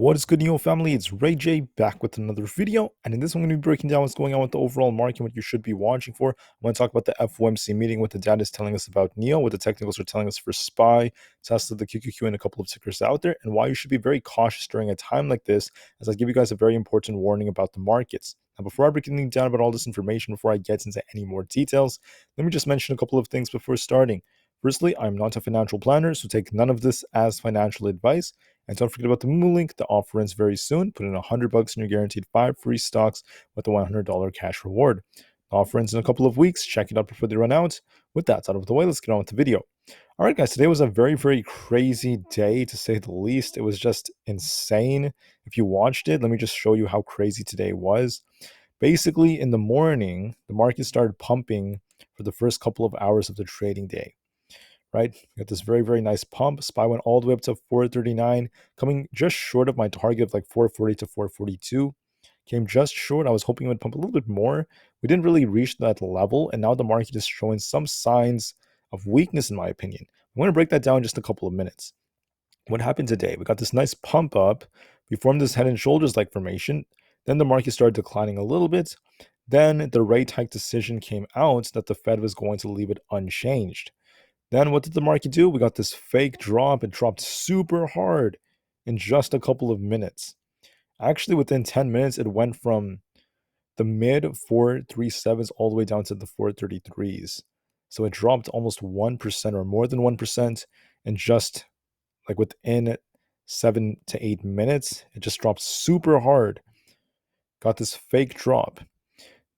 What is good, NIO family? It's Rey-Jay back with another video, and in this one, I'm going to be breaking down what's going on with the overall market, what you should be watching for. I'm going to talk about the FOMC meeting, what the data is telling us about NIO, what the technicals are telling us for SPY, Tesla, the QQQ, and a couple of tickers out there, and why you should be very cautious during a time like this, as I give you guys a very important warning about the markets. Now, before I break anything down about all this information, before I get into any more details, let me just mention a couple of things before starting. Firstly, I'm not a financial planner, so take none of this as financial advice. And don't forget about the Moo link. The offer ends very soon. Put in $100 and you're guaranteed 5 free stocks with a $100 cash reward. The offer ends in a couple of weeks. Check it out before they run out. With that out of the way, let's get on with the video. All right, guys, today was a very, very crazy day, to say the least. It was just insane. If you watched it, let me just show you how crazy today was. Basically, in the morning, the market started pumping for the first couple of hours of the trading day. Right? Got this very, very nice pump. SPY went all the way up to 439, coming just short of my target of like 440 to 442. Came just short. I was hoping it would pump a little bit more. We didn't really reach that level, and now the market is showing some signs of weakness, in my opinion. I'm going to break that down in just a couple of minutes. What happened today? We got this nice pump up. We formed this head and shoulders like formation. Then the market started declining a little bit. Then the rate hike decision came out that the Fed was going to leave it unchanged. Then what did the market do? We got this fake drop. It dropped super hard in just a couple of minutes. Actually, within 10 minutes, it went from the mid 437s all the way down to the 433s. So it dropped almost 1% or more than 1%. And just like within 7 to 8 minutes, it just dropped super hard. Got this fake drop.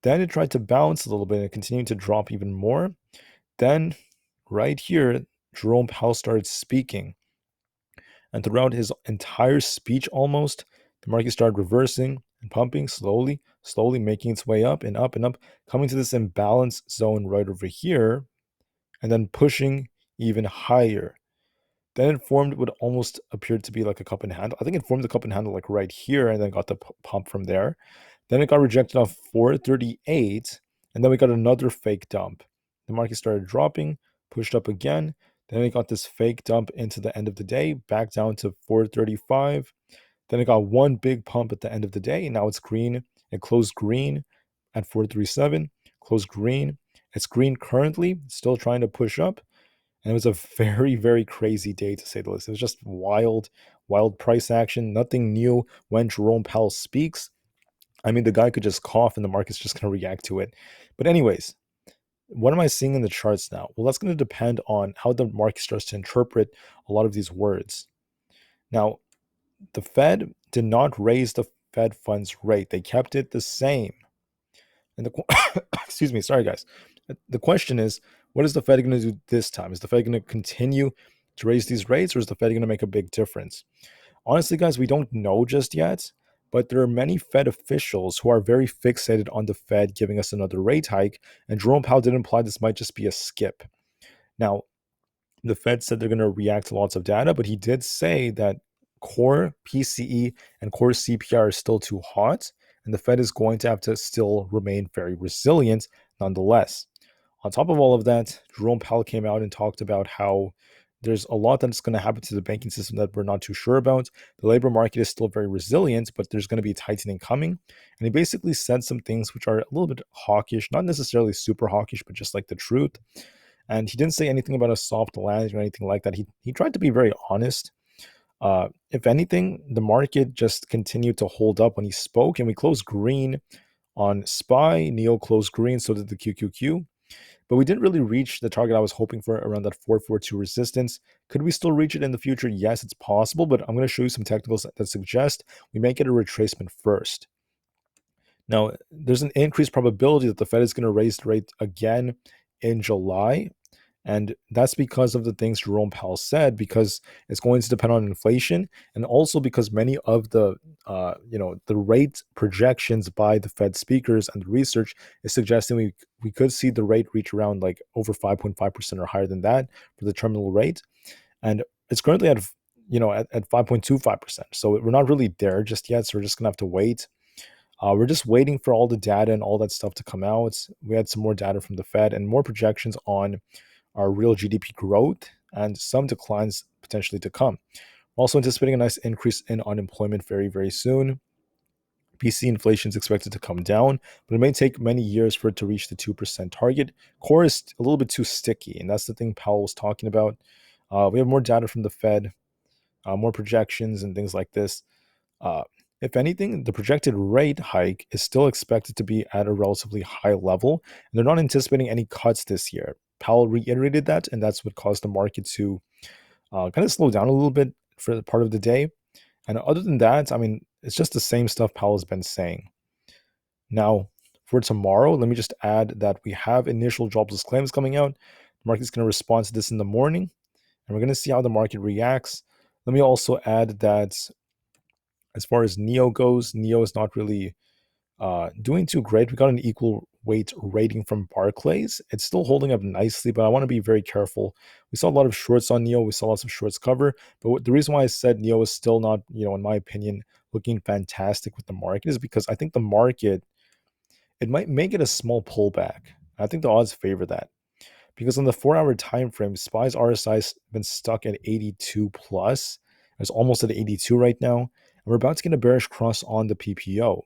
Then it tried to bounce a little bit and it continued to drop even more. Then right here, Jerome Powell started speaking. And throughout his entire speech almost, the market started reversing and pumping slowly, slowly making its way up and up and up, coming to this imbalance zone right over here, and then pushing even higher. Then it formed what almost appeared to be like a cup and handle. I think it formed the cup and handle like right here and then got the pump from there. Then it got rejected off 438, and then we got another fake dump. The market started dropping, pushed up again. Then it got this fake dump into the end of the day, back down to 435. Then it got one big pump at the end of the day, and now it's green. It closed green at 437, closed green. It's green currently, still trying to push up. And it was a very, very crazy day, to say the least. It was just wild, wild price action. Nothing new when Jerome Powell speaks. I mean, the guy could just cough and the market's just going to react to it. But anyways, what am I seeing in the charts now? Well, that's going to depend on how the market starts to interpret a lot of these words. Now, the Fed did not raise the Fed funds rate. They kept it the same. And the excuse me, sorry guys. The question is, what is the Fed going to do this time? Is the Fed going to continue to raise these rates, or is the Fed going to make a big difference? Honestly, guys, we don't know just yet, but there are many Fed officials who are very fixated on the Fed giving us another rate hike, and Jerome Powell did imply this might just be a skip. Now, the Fed said they're going to react to lots of data, but he did say that core PCE and core CPI are still too hot, and the Fed is going to have to still remain very resilient nonetheless. On top of all of that, Jerome Powell came out and talked about how there's a lot that's going to happen to the banking system that we're not too sure about. The labor market is still very resilient, but there's going to be tightening coming. And he basically said some things which are a little bit hawkish, not necessarily super hawkish, but just like the truth. And he didn't say anything about a soft landing or anything like that. He tried to be very honest. If anything, the market just continued to hold up when he spoke, and we closed green on SPY. NIO closed green, so did the QQQ. But we didn't really reach the target I was hoping for around that 442 resistance. Could we still reach it in the future? Yes, it's possible, but I'm going to show you some technicals that suggest we may get a retracement first. Now, there's an increased probability that the Fed is going to raise the rate again in July. And that's because of the things Jerome Powell said, because it's going to depend on inflation, and also because many of the the rate projections by the Fed speakers and the research is suggesting we could see the rate reach around like over 5.5% or higher than that for the terminal rate, and it's currently at 5.25%. So we're not really there just yet. So we're just gonna have to wait. We're just waiting for all the data and all that stuff to come out. We had some more data from the Fed and more projections on our real GDP growth and some declines potentially to come. We're also anticipating a nice increase in unemployment very, very soon. PC inflation is expected to come down, but it may take many years for it to reach the 2% target. Core is a little bit too sticky, and that's the thing Powell was talking about. We have more data from the Fed, more projections, and things like this. Uh, if anything, the projected rate hike is still expected to be at a relatively high level, and they're not anticipating any cuts this year. Powell reiterated that, and that's what caused the market to kind of slow down a little bit for the part of the day. And other than that, I mean, it's just the same stuff Powell's been saying. Now, for tomorrow, let me just add that we have initial jobless claims coming out. The market's going to respond to this in the morning, and we're going to see how the market reacts. Let me also add that as far as NIO goes, NIO is not really doing too great. We got an equal weight rating from Barclays. It's still holding up nicely, but I want to be very careful. We saw a lot of shorts on NIO. We saw lots of shorts cover. But the reason why I said NIO is still not, in my opinion, looking fantastic with the market is because I think the market, it might make it a small pullback. I think the odds favor that because on the 4-hour time frame, SPY's RSI has been stuck at 82 plus. It's almost at 82 right now. And we're about to get a bearish cross on the PPO.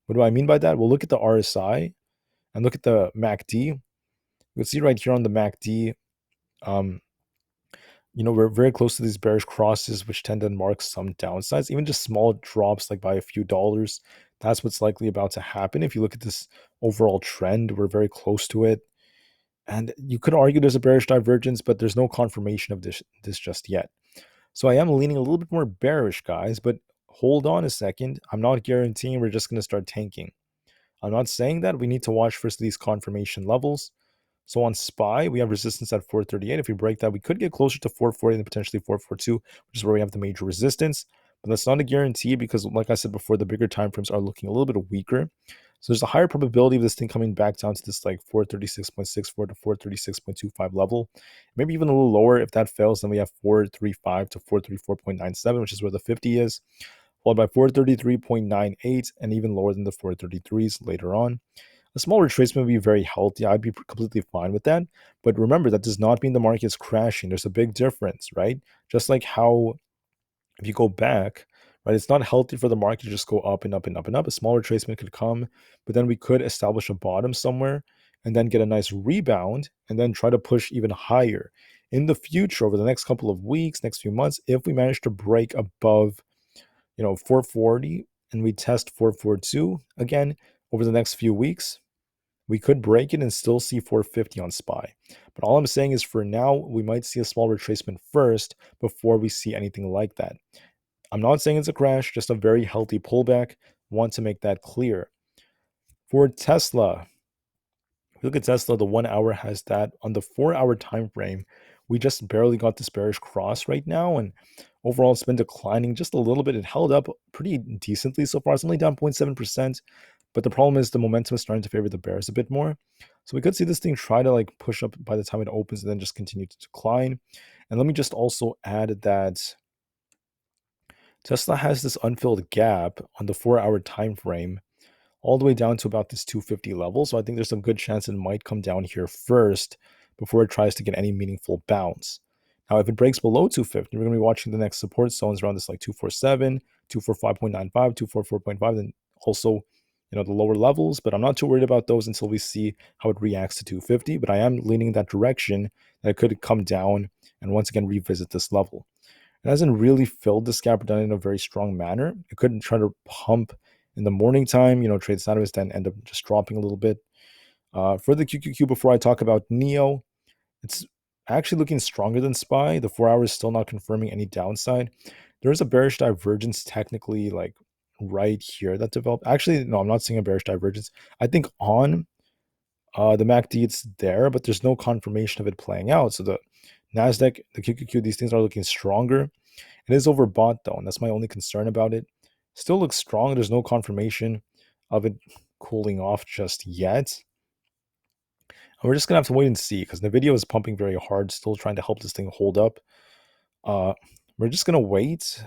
What do I mean by that? We'll look at the RSI and look at the MACD. You can see right here on the MACD, we're very close to these bearish crosses, which tend to mark some downsides, even just small drops like by a few dollars. That's what's likely about to happen. If you look at this overall trend, we're very close to it. And you could argue there's a bearish divergence, but there's no confirmation of this just yet. So I am leaning a little bit more bearish, guys, but hold on a second. I'm not guaranteeing we're just going to start tanking. I'm not saying that. We need to watch first these confirmation levels. So on SPY, we have resistance at 438. If we break that, we could get closer to 440 and potentially 442, which is where we have the major resistance. But that's not a guarantee because, like I said before, the bigger time frames are looking a little bit weaker. So there's a higher probability of this thing coming back down to this like 436.64 to 436.25 level. Maybe even a little lower. If that fails, then we have 435 to 434.97, which is where the 50 is, followed by 433.98 and even lower than the 433s later on. A small retracement would be very healthy. I'd be completely fine with that. But remember, that does not mean the market is crashing. There's a big difference, right? Just like how if you go back, right, it's not healthy for the market to just go up and up and up and up. A small retracement could come, but then we could establish a bottom somewhere and then get a nice rebound and then try to push even higher. In the future, over the next couple of weeks, next few months, if we manage to break above 440 and we test 442 again over the next few weeks, we could break it and still see 450 on SPY. But all I'm saying is for now, we might see a small retracement first before we see anything like that. I'm not saying it's a crash, just a very healthy pullback. Want to make that clear. For Tesla, if you look at Tesla, the 1 hour has that. On the 4-hour time frame, we just barely got this bearish cross right now, and overall it's been declining just a little bit. It held up pretty decently so far. It's only down 0.7%, but the problem is the momentum is starting to favor the bears a bit more. So we could see this thing try to like push up by the time it opens and then just continue to decline. And let me just also add that Tesla has this unfilled gap on the 4-hour time frame all the way down to about this 250 level. So I think there's some good chance it might come down here first before it tries to get any meaningful bounce. Now, if it breaks below 250, we're going to be watching the next support zones around this like 247, 245.95, 244.5, and also, the lower levels. But I'm not too worried about those until we see how it reacts to 250. But I am leaning in that direction that it could come down and once again revisit this level. It hasn't really filled this gap or done it in a very strong manner. It could try to pump in the morning time, trade sideways, then end up just dropping a little bit. For the QQQ, before I talk about NIO, it's actually looking stronger than SPY. The 4 hours is still not confirming any downside. There is a bearish divergence technically like right here that developed. Actually, no, I'm not seeing a bearish divergence. I think on the MACD, it's there, but there's no confirmation of it playing out. So the NASDAQ, the QQQ, these things are looking stronger. It is overbought though, and that's my only concern about it. Still looks strong. There's no confirmation of it cooling off just yet. And we're just gonna have to wait and see because the video is pumping very hard, still trying to help this thing hold up. We're just gonna wait.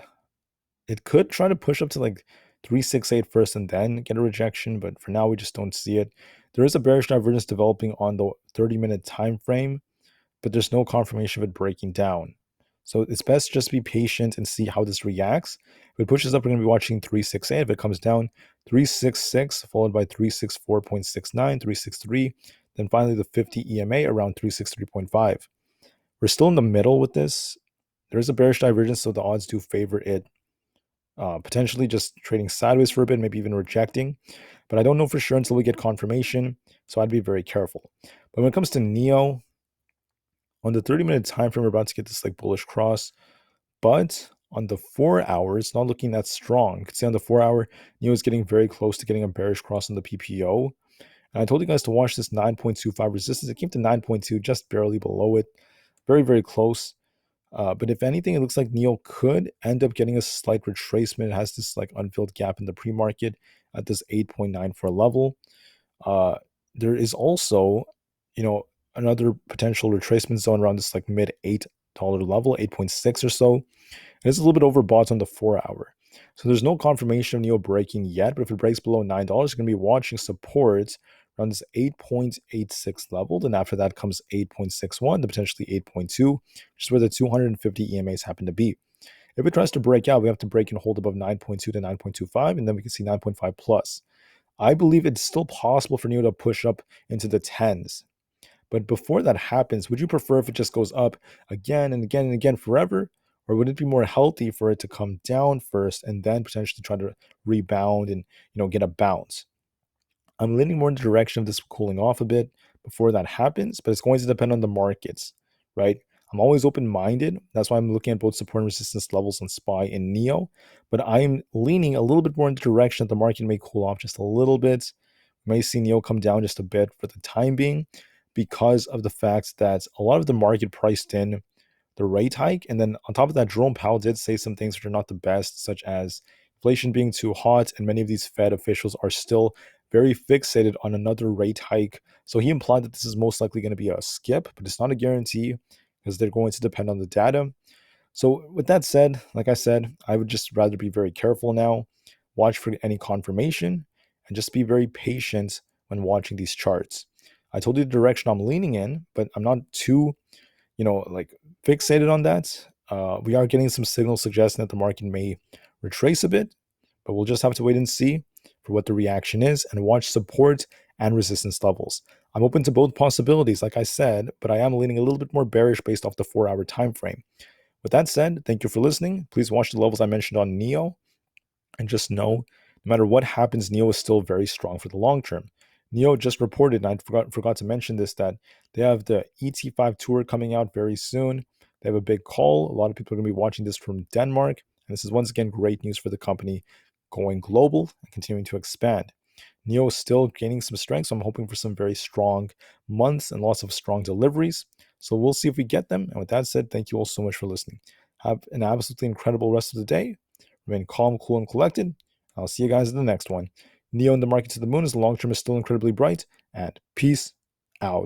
It could try to push up to like 368 first and then get a rejection, but for now we just don't see it. There is a bearish divergence developing on the 30-minute time frame, but there's no confirmation of it breaking down. So it's best just to be patient and see how this reacts. If it pushes up, we're going to be watching 368. If it comes down, 366, followed by 364.69, 363, then finally the 50 EMA around 363.5. We're still in the middle with this. There's a bearish divergence, so the odds do favor it potentially just trading sideways for a bit, maybe even rejecting. But I don't know for sure until we get confirmation, so I'd be very careful. But when it comes to NIO, on the 30-minute time frame, we're about to get this like bullish cross. But on the 4 hours, not looking that strong. You can see on the 4 hour, NIO is getting very close to getting a bearish cross on the PPO. And I told you guys to watch this 9.25 resistance. It came to 9.2, just barely below it. Very, very close. But if anything, it looks like NIO could end up getting a slight retracement. It has this like unfilled gap in the pre-market at this 8.94 level. There is also, another potential retracement zone around this like mid $8 level, 8.6 or so. It's a little bit overbought on the 4 hour. So there's no confirmation of NIO breaking yet, but if it breaks below $9, you're going to be watching support around this 8.86 level. Then after that comes 8.61, then potentially 8.2, which is where the 250 EMAs happen to be. If it tries to break out, we have to break and hold above 9.2 to 9.25, and then we can see 9.5 plus. I believe it's still possible for NIO to push up into the 10s. But before that happens, would you prefer if it just goes up again and again and again forever? Or would it be more healthy for it to come down first and then potentially try to rebound and get a bounce? I'm leaning more in the direction of this cooling off a bit before that happens, but it's going to depend on the markets, right? I'm always open-minded. That's why I'm looking at both support and resistance levels on SPY and NIO. But I'm leaning a little bit more in the direction that the market may cool off just a little bit. We may see NIO come down just a bit for the time being because of the fact that a lot of the market priced in the rate hike. And then on top of that, Jerome Powell did say some things which are not the best, such as inflation being too hot, and many of these Fed officials are still very fixated on another rate hike. So he implied that this is most likely going to be a skip, but it's not a guarantee because they're going to depend on the data. So with that said, like I said, I would just rather be very careful now, watch for any confirmation, and just be very patient when watching these charts. I told you the direction I'm leaning in, but I'm not too, like fixated on that. We are getting some signals suggesting that the market may retrace a bit, but we'll just have to wait and see for what the reaction is and watch support and resistance levels. I'm open to both possibilities, like I said, but I am leaning a little bit more bearish based off the 4-hour time frame. With that said, thank you for listening. Please watch the levels I mentioned on NIO, and just know, no matter what happens, NIO is still very strong for the long term. NIO just reported, and I forgot to mention this, that they have the ET5 tour coming out very soon. They have a big call. A lot of people are going to be watching this from Denmark. And this is once again great news for the company going global and continuing to expand. NIO is still gaining some strength, so I'm hoping for some very strong months and lots of strong deliveries. So we'll see if we get them. And with that said, thank you all so much for listening. Have an absolutely incredible rest of the day. Remain calm, cool, and collected. I'll see you guys in the next one. NIO in the market to the moon as the long term is still incredibly bright. And peace out.